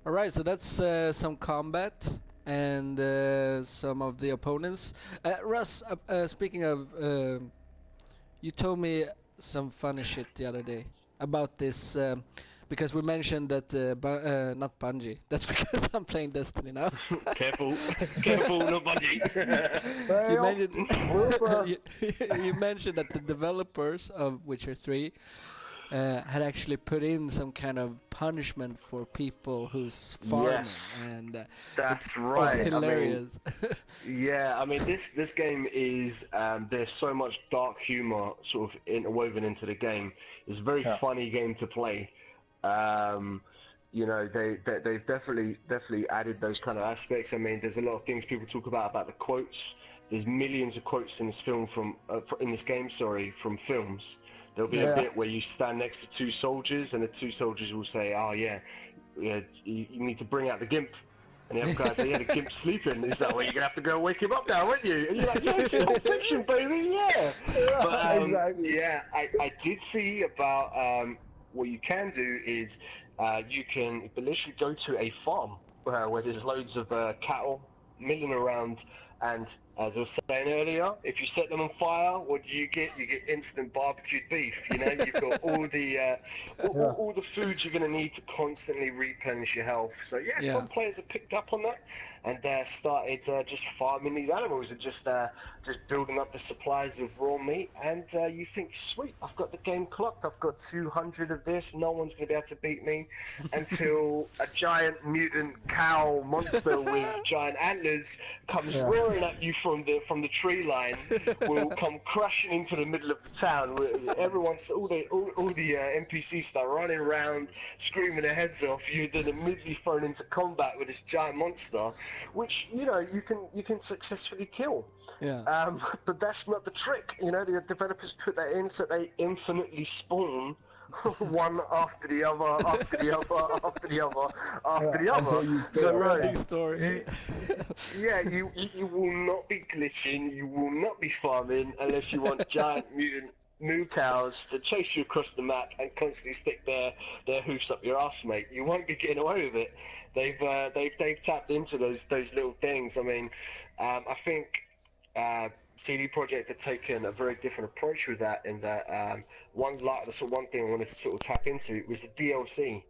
All right, so that's some combat and some of the opponents. Russ, speaking of, you told me some funny shit the other day about this because we mentioned that not Bungie. That's because I'm playing Destiny now. Careful, careful, not Bungie. You Well, mentioned Blooper. you mentioned that the developers of Witcher 3 had actually put in some kind of punishment for people who's farming, Yes, and it that's was right. I mean, hilarious. yeah, I mean this game is there's so much dark humor sort of interwoven into the game. It's a very Yeah. funny game to play. Um, you know, they've definitely added those kind of aspects. I mean, there's a lot of things people talk about the quotes. There's millions of quotes in this film in this game, sorry, from films. There'll be a Yeah. bit where you stand next to two soldiers, and the two soldiers will say, "Oh yeah, yeah, you need to bring out the gimp." And the other guy's like, "Yeah, the gimp's sleeping." And he's like, "Well, you're gonna have to go wake him up now, aren't you?" And you're like, "Yeah, it's Pulp Fiction, baby, yeah." But Yeah, exactly. yeah, I did see about what you can do is you can literally go to a farm where there's loads of cattle milling around, and as I was saying earlier, if you set them on fire, what do you get? You get instant barbecued beef. You know, you've got all the Yeah. all the food you're going to need to constantly replenish your health. So yeah, Yeah. some players have picked up on that and started just farming these animals and just building up the supplies of raw meat. And you think, sweet, I've got the game clocked. I've got 200 of this. No one's going to be able to beat me until a giant mutant cow monster with giant antlers comes Yeah. roaring at you from the tree line. Will come crashing into the middle of the town. Everyone's all the NPCs start running around, screaming their heads off. You're then immediately thrown into combat with this giant monster, which you can successfully kill. Yeah. But that's not the trick. You know, the developers put that in so they infinitely spawn one after the other, after the other, after the other, after the Until other. you The So kill. no, running story. yeah, you will not be glitching, you will not be farming unless you want giant mutant moo cows to chase you across the map and constantly stick their hoofs up your ass, mate. You won't be getting away with it. They've tapped into those little things. I mean, I think CD Projekt have taken a very different approach with that. In that one thing I wanted to sort of tap into was the DLC.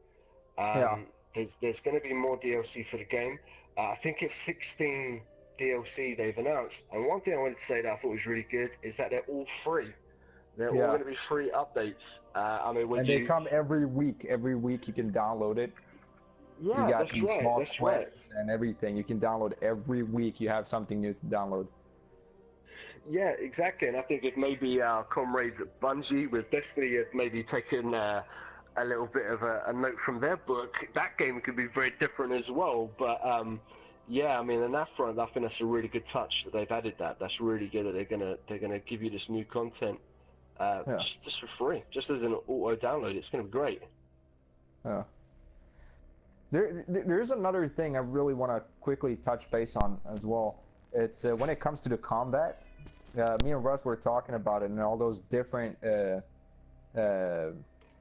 Yeah. There's going to be more DLC for the game. I think it's 16 DLC they've announced. And one thing I wanted to say that I thought was really good is that they're all free. They're all Yeah. going to be free updates. I mean, when And they you come every week. Every week you can download it. You yeah, got that's these right, small that's right. quests and everything. You can download every week. You have something new to download. Yeah, exactly. And I think if maybe our comrades at Bungie with Destiny had maybe taken a little bit of a note from their book, that game could be very different as well. But yeah, I mean, on that front, I think that's a really good touch that they've added that. That's really good that they're gonna give you this new content Yeah. just for free, just as an auto download. It's gonna be great. Yeah. There's another thing I really want to quickly touch base on as well. It's when it comes to the combat. Me and Russ were talking about it and all those different uh,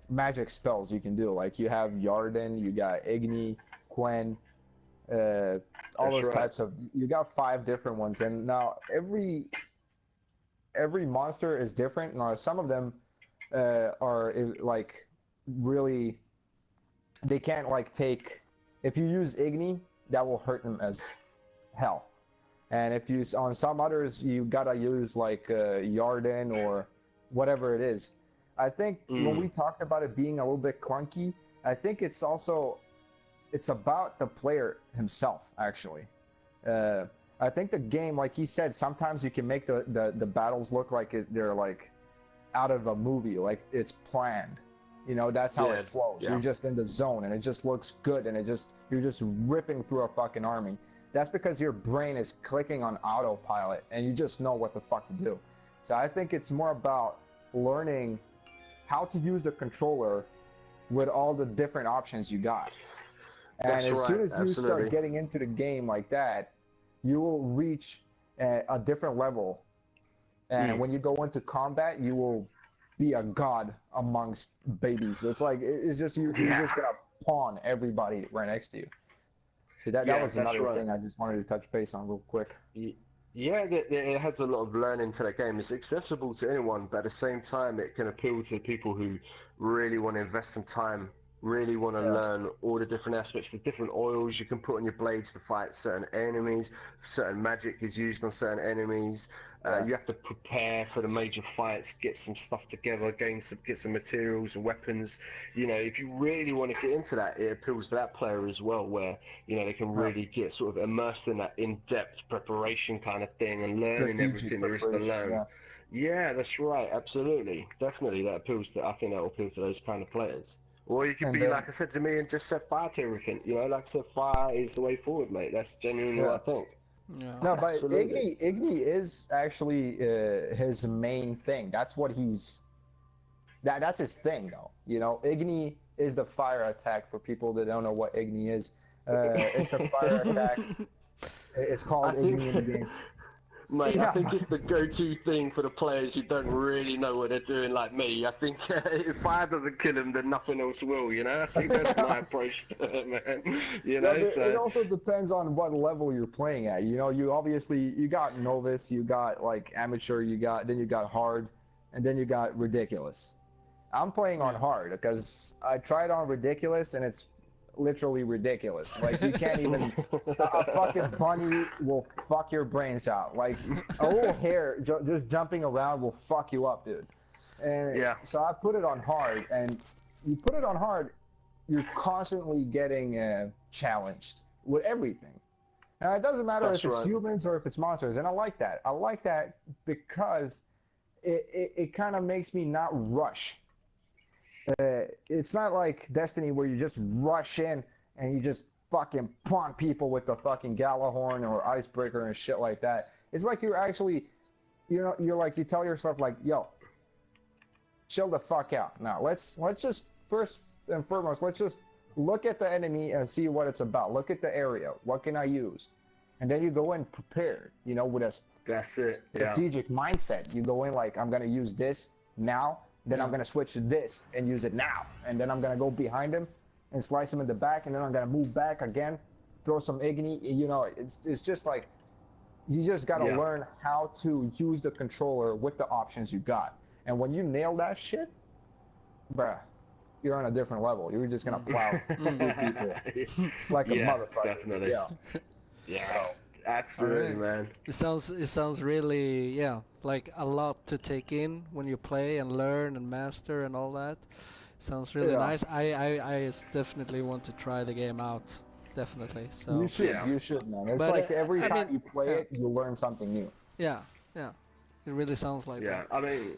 magic spells you can do. Like you have Yarden, you got Igni, Quen, all That's those right. types of. You got 5 different ones, and now every monster is different. Now some of them are like really they can't like take if you use Igni, that will hurt them as hell. And if you on some others you gotta use like Yarden or whatever it is. I think when we Mm. talked about it being a little bit clunky, I think it's about the player himself actually. Uh, I think the game, like he said, sometimes you can make the battles look like they're like out of a movie, like it's planned. You know, that's how Yeah, it flows. You're yeah. just in the zone and it just looks good and you're just ripping through a fucking army. That's because your brain is clicking on autopilot and you just know what the fuck to do. So I think it's more about learning how to use the controller with all the different options you got. And That's as soon right. as you start Absolutely. getting into the game like that, you will reach a different level. And Mm. when you go into combat, you will be a god amongst babies. It's like it's just you're Yeah. just gonna pawn everybody right next to you. See, that Yeah, was that's another right. thing I just wanted to touch base on real quick. Yeah, it has a lot of learning to that game. It's accessible to anyone, but at the same time, it can appeal to people who really want to invest some time, really want to Yeah, learn all the different aspects, the different oils you can put on your blades to fight certain enemies. Certain magic is used on certain enemies. yeah. You have to prepare for the major fights, get some stuff together, get some materials and weapons. You know, if you really want to get into that, it appeals to that player as well, where they can Yeah. really get sort of immersed in that in-depth preparation kind of thing and learning Strategic everything there is to preparation. learn. Yeah. Yeah, that's right. Absolutely. Definitely. I think that will appeal to those kind of players. Or you could And be, then like I said to me, and just set fire to everything. Like I said, fire is the way forward, mate. That's genuinely yeah. what I think. Yeah. No, but Absolutely. Igni is actually his main thing. That's his thing though. Igni is the fire attack for people that don't know what Igni is. It's a fire attack. It's I called think, Igni in the game. mate, I Yeah, think it's the go-to thing for the players who don't really know what they're doing, like me. I think if fire doesn't kill them, then nothing else will. I think that's my approach to it, man. yeah, but it So also depends on what level you're playing at. You obviously you got novice, you got like amateur, then you got hard, and then you got ridiculous. I'm playing on Yeah. hard because I tried on ridiculous and it's literally ridiculous. Like you can't even a fucking bunny will fuck your brains out. Like a little hair just jumping around will fuck you up, dude. And yeah, so I put it on hard, and you put it on hard, you're constantly getting challenged with everything. Now it doesn't matter that's if it's right. humans or if it's monsters, and I like that. I like that because it kind of makes me not rush. It's not like Destiny where you just rush in and you just fucking pawn people with the fucking Galahorn or Icebreaker and shit like that. It's like you're actually, you're like you tell yourself like, yo, chill the fuck out. Now let's just first and foremost let's just look at the enemy and see what it's about. Look at the area. What can I use? And then you go in prepared, with a That's it. Yeah. strategic mindset. You go in like I'm gonna use this now, then I'm Yeah. gonna switch to this and use it now, and then I'm gonna go behind him and slice him in the back, and then I'm gonna move back again, throw some Igni. It's just like you just gotta Yeah. learn how to use the controller with the options you got. And when you nail that shit, bruh, you're on a different level. You're just gonna plow through people like a Yeah, motherfucker. definitely. Yeah. Yeah, All absolutely, right. man. It sounds really, yeah, like a lot to take in when you play and learn and master and all that. Sounds really Yeah. nice. I definitely want to try the game out. Definitely. You So, should, Yeah. you should, man. It's but like every I time mean, you play yeah, it, you learn something new. yeah, yeah. It really sounds like Yeah, that. I mean,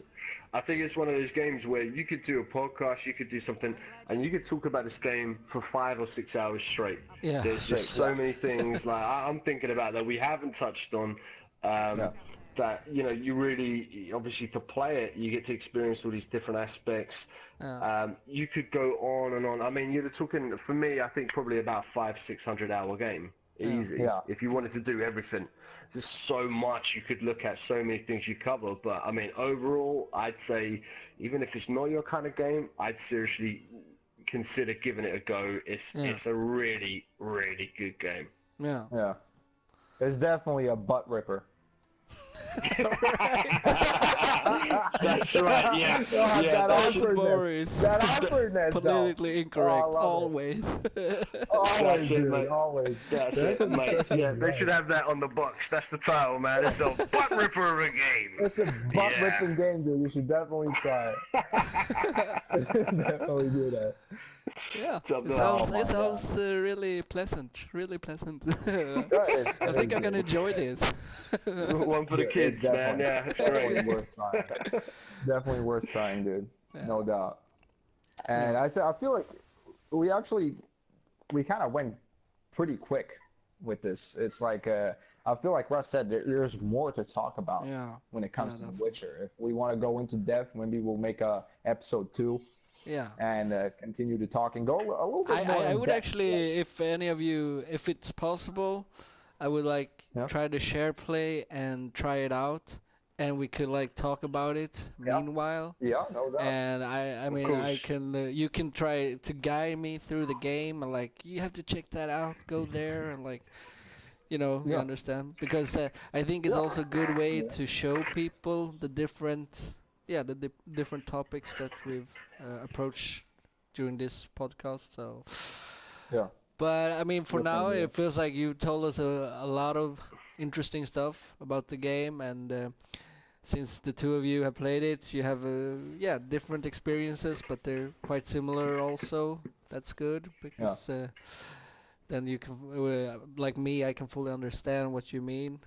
I think it's one of those games where you could do a podcast, you could do something, and you could talk about this game for 5 or 6 hours straight. Yeah. There's Straight, just so yeah. many things like I'm thinking about that we haven't touched on. Yeah. That you really obviously to play it, you get to experience all these different aspects. Yeah. You could go on and on. I mean, you're talking for me. I think probably about 500-600 hour game, Yeah. easy. Yeah. If you wanted to do everything, there's so much you could look at, so many things you cover. But I mean, overall, I'd say even if it's not your kind of game, I'd seriously consider giving it a go. Yeah. It's a really really good game. Yeah. Yeah. It's definitely a butt ripper. That's right. Yeah. Oh, Yeah. that That's, awkwardness. Boris. That awkwardness, though. Politically incorrect, Oh, I love it. always. Always, That's it, dude. mate. Always. that's it, mate. Yeah, they should have that on the box. That's the title, man. It's a butt ripper of a game. It's a butt ripping game, dude. You should definitely try it. Definitely do that. Yeah. Top It notch. sounds, Oh my it sounds really pleasant. Really pleasant. It's- I it think is, I'm gonna dude. enjoy this. One for the It's kids, man. definitely- Yeah, that's definitely great. worth trying. Definitely worth trying, dude. Yeah. No doubt. And Yeah. I feel like we kind of went pretty quick with this. It's like I feel like Russ said there's more to talk about Yeah. when it comes Yeah, to The definitely. Witcher. If we want to go into depth, maybe we'll make a episode 2 Yeah. and continue to talk and go a little bit more I in would depth. actually, if any of you, if it's possible, I would like Yeah. try to share play and try it out and we could like talk about it Yeah. meanwhile. Yeah, no doubt. And I mean, I course. can you can try to guide me through the game, and like you have to check that out, go there, and like you Yeah. understand, because I think it's Yeah. also a good way Yeah. to show people the different different topics that we've approached during this podcast. So, Yeah. but I mean, for now, Definitely. it feels like you told us a lot of interesting stuff about the game, and since the two of you have played it, you have different experiences, but they're quite similar also. That's good Yeah. because then you can, like me, I can fully understand what you mean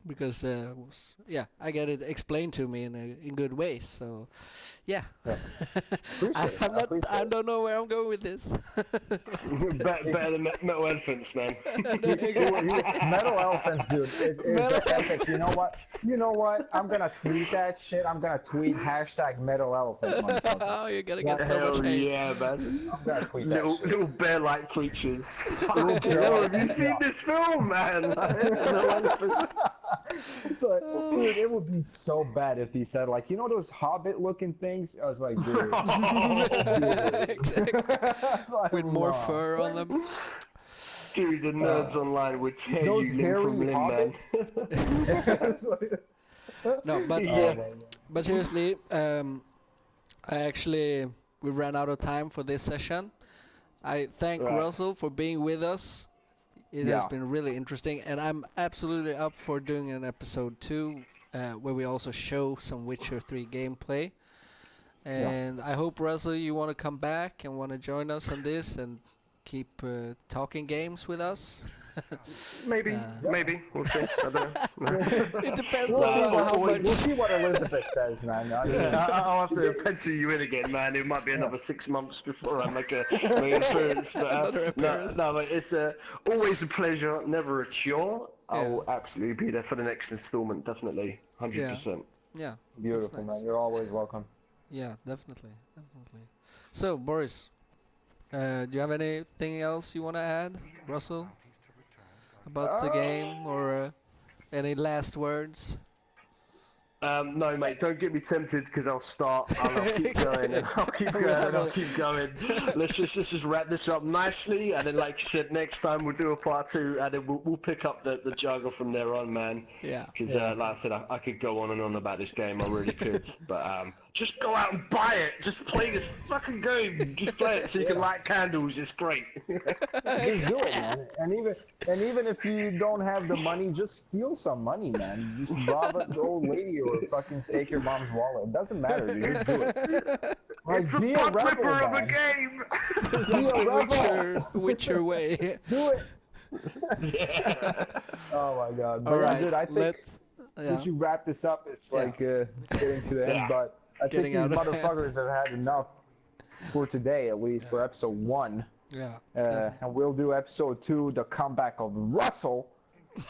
because I get it explained to me in good ways. So yeah, Yeah. Appreciate it. I'm not, Appreciate I it. don't know where I'm going with this. Better than metal elephants, man. Metal elephants, dude. It is Metal the epic. You know what? You know what? I'm gonna tweet that shit. I'm gonna tweet hashtag metal elephant, motherfucker. Oh, you're gonna get Yeah. so much Hell hate. yeah, man. I'm gonna tweet that shit. Little bear-like creatures. Little Fucking hell, have you seen this film, man? Metal elephants. It's like, dude, it would be so bad if he said, like, you know those hobbit-looking things? I was like, dude. Exactly. It's like, With more nah. fur on them. Dude, the nerds online would tear Those you limb hairy from limb, man. hobbits. It's like- No, but Yeah. but seriously, we ran out of time for this session. I thank Right. Russell for being with us. It Yeah. has been really interesting, and I'm absolutely up for doing an episode 2 where we also show some Witcher 3 gameplay. And I hope, Russell, you want to come back and want to join us on this and keep talking games with us. Maybe, maybe. We'll see. I don't know. It depends We'll see, on how much. we'll see what Elizabeth says, man. I mean, I'll have to pencil you in again, man. It might be another 6 months before I make an appearance. But, Another appearance. No, but it's always a pleasure, never a chore. I Yeah. will absolutely be there for the next installment, definitely. 100%. Yeah, beautiful, nice. man. You're always welcome. yeah, definitely. So, Boris, do you have anything else you want to add, Russell, about the game, or any last words? No, mate, don't get me tempted because I'll start and I'll keep going and I'll keep going and I'll keep going. Let's just wrap this up nicely, and then, like you said, next time we'll do a part 2, and then we'll pick up the juggle from there on, man. Yeah. Because, like I said, I could go on and on about this game, I really could. But just go out and buy it. Just play this fucking game. Just play it so you can light candles. It's great. Just do it, man. And even if you don't have the money, just steal some money, man. Just rob an old lady or fucking take your mom's wallet. It doesn't matter, dude. Just do it. Like, It's a be a butt rebel, ripper of a man. game. Be a rebel. Witcher way. Do it. Yeah. Oh my god. But All yeah, right, dude, I think we yeah. should wrap this up. It's like getting to the end, Yeah. but I think Getting these out of hand. motherfuckers have had enough for today, at least for episode 1. Yeah. And we'll do episode 2, the comeback of Russell.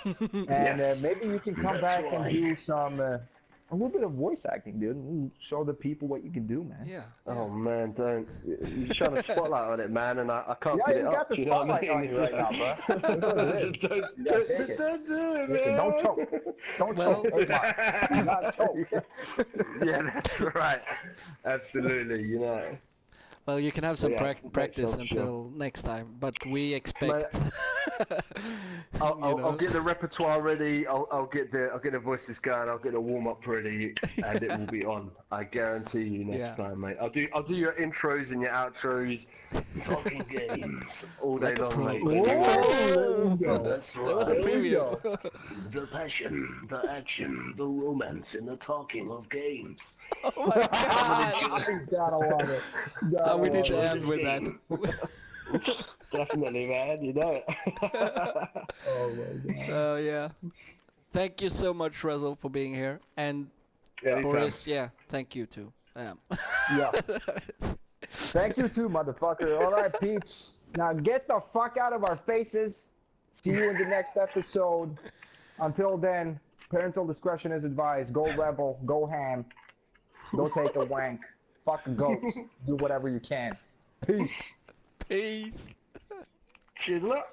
And Yes. maybe you can come That's back and right. do some a little bit of voice acting, dude. And show the people what you can do, man. Yeah. Oh man, don't! You shine a spotlight on it, man, and I can't Yeah, get you it got up. the You know what I spotlight on mean? you right now, bro. That's what it is. Don't You gotta take it. do it, Take it. man. Don't choke. Don't choke. Hey, Mark. Do not choke. Yeah, that's right. Absolutely, you know. Well, you can have some Yeah, next practice time, sure. until next time, but we expect. I'll get the repertoire ready. I'll get the voices going. I'll get the warm up ready, and it will be on. I guarantee you next time, mate. I'll do your intros and your outros, talking games all day Like a long, pro. mate. Whoa. That's That was a right. preview. The passion, the action, the romance, and the talking of games. Oh my god! You gotta love it. You gotta We need love to it. end with that. Definitely, man. You know it. Oh my god. Oh yeah. Thank you so much, Russell, for being here, and Yeah, Boris. Yeah, thank you too. Yeah. Thank you too, motherfucker. All right, peeps. Now get the fuck out of our faces. See you in the next episode. Until then, parental discretion is advised. Go rebel. Go ham. Go take a wank. Fuck a goat. Do whatever you can. Peace. Peace. Cheers, look.